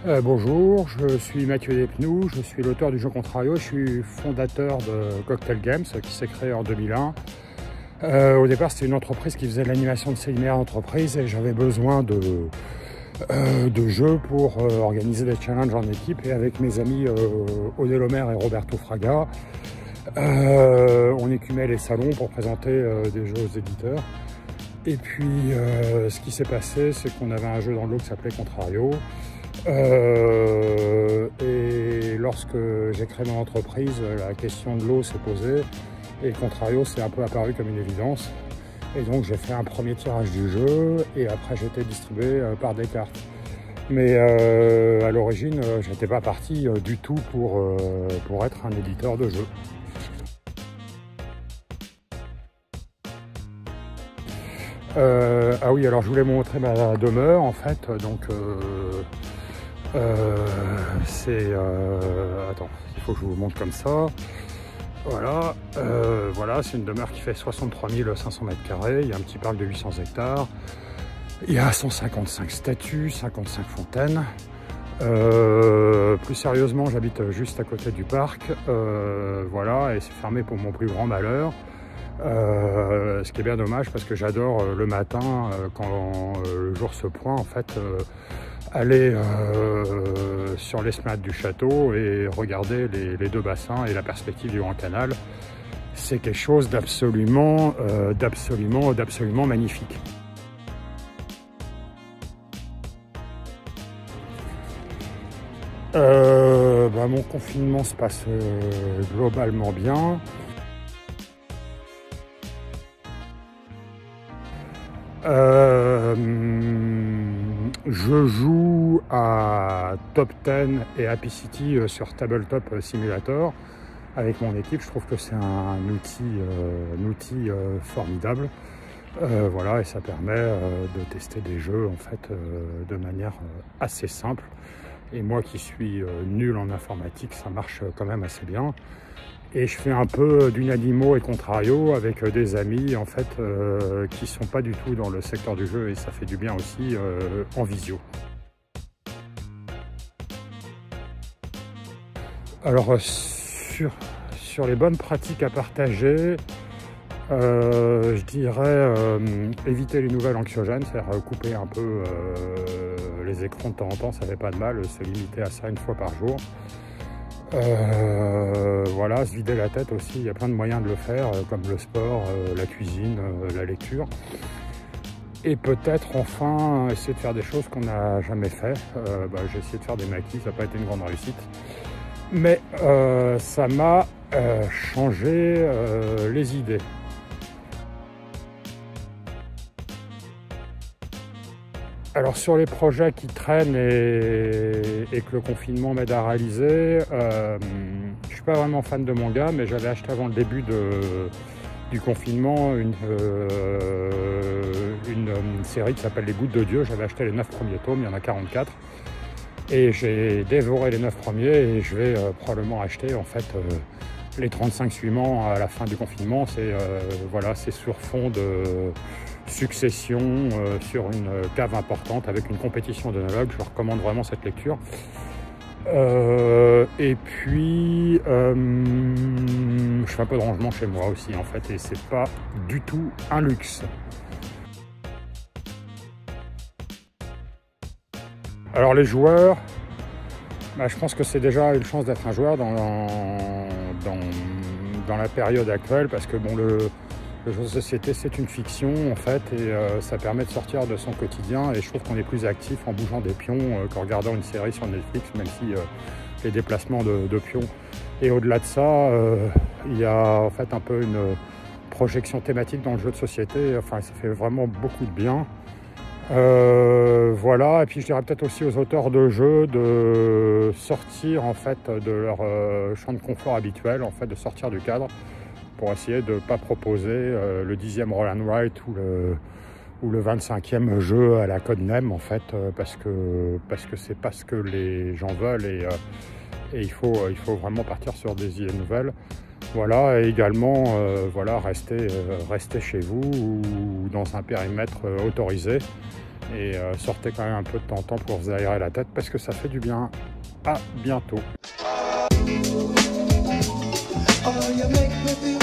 Bonjour, je suis Mathieu Despnous, je suis l'auteur du jeu Contrario, je suis fondateur de Cocktail Games qui s'est créé en 2001. Au départ, c'était une entreprise qui faisait de l'animation de séminaires d'entreprise et j'avais besoin de jeux pour organiser des challenges en équipe, et avec mes amis Odé Lomer et Roberto Fraga, on écumait les salons pour présenter des jeux aux éditeurs. Et puis ce qui s'est passé, c'est qu'on avait un jeu dans le lot qui s'appelait Contrario. Et lorsque j'ai créé mon entreprise, la question de l'eau s'est posée et Contrario s'est un peu apparu comme une évidence. Et donc j'ai fait un premier tirage du jeu et après j'ai été distribué par Descartes. Mais à l'origine, j'étais pas parti du tout pour être un éditeur de jeux. Ah oui, alors je voulais montrer ma demeure en fait, donc attends, il faut que je vous montre comme ça. Voilà, voilà, c'est une demeure qui fait 63 500 m², il y a un petit parc de 800 hectares, il y a 155 statues, 55 fontaines. Plus sérieusement, j'habite juste à côté du parc, voilà, et c'est fermé pour mon plus grand malheur. Ce qui est bien dommage parce que j'adore le matin, quand le jour se pointe, en fait, aller sur l'esplanade du château et regarder les deux bassins et la perspective du Grand Canal. C'est quelque chose d'absolument magnifique. Mon confinement se passe globalement bien. Je joue à Top 10 et Happy City sur Tabletop Simulator avec mon équipe. Je trouve que c'est un outil formidable. Voilà, et ça permet de tester des jeux en fait de manière assez simple. Et moi qui suis nul en informatique, ça marche quand même assez bien. Et je fais un peu d'Unanimo et Contrario avec des amis en fait qui sont pas du tout dans le secteur du jeu, et ça fait du bien aussi en visio. Alors sur les bonnes pratiques à partager, je dirais éviter les nouvelles anxiogènes, c'est-à-dire couper un peu les écrans de temps en temps, ça fait pas de mal, se limiter à ça une fois par jour. Voilà, se vider la tête aussi, il y a plein de moyens de le faire, comme le sport, la cuisine, la lecture. Et peut-être enfin essayer de faire des choses qu'on n'a jamais fait. J'ai essayé de faire des maquis, ça n'a pas été une grande réussite. Mais ça m'a changé les idées. Alors sur les projets qui traînent et que le confinement m'aide à réaliser, je suis pas vraiment fan de manga, mais j'avais acheté avant le début du confinement une série qui s'appelle Les Gouttes de Dieu. J'avais acheté les 9 premiers tomes, il y en a 44. Et j'ai dévoré les 9 premiers et je vais probablement acheter en fait les 35 suivants à la fin du confinement. Voilà, c'est sur fond de succession sur une cave importante avec une compétition d'œnologues. Je recommande vraiment cette lecture. Et puis je fais un peu de rangement chez moi aussi en fait, et c'est pas du tout un luxe. Alors les joueurs, je pense que c'est déjà une chance d'être un joueur dans la période actuelle, parce que bon, le jeu de société c'est une fiction en fait, et ça permet de sortir de son quotidien, et je trouve qu'on est plus actif en bougeant des pions qu'en regardant une série sur Netflix, même si les déplacements de pions. Et au-delà de ça, il y a en fait un peu une projection thématique dans le jeu de société, enfin ça fait vraiment beaucoup de bien. Voilà, et puis je dirais peut-être aussi aux auteurs de jeux de sortir en fait de leur champ de confort habituel, en fait de sortir du cadre, pour essayer de ne pas proposer le 10e Roll and Write ou le 25e jeu à la Codename en fait, parce que c'est pas ce que les gens veulent, et il faut vraiment partir sur des idées nouvelles. Voilà, et également voilà, rester chez vous ou dans un périmètre autorisé, Et sortez quand même un peu de temps en temps pour vous aérer la tête parce que ça fait du bien. À bientôt. Oh, you make me feel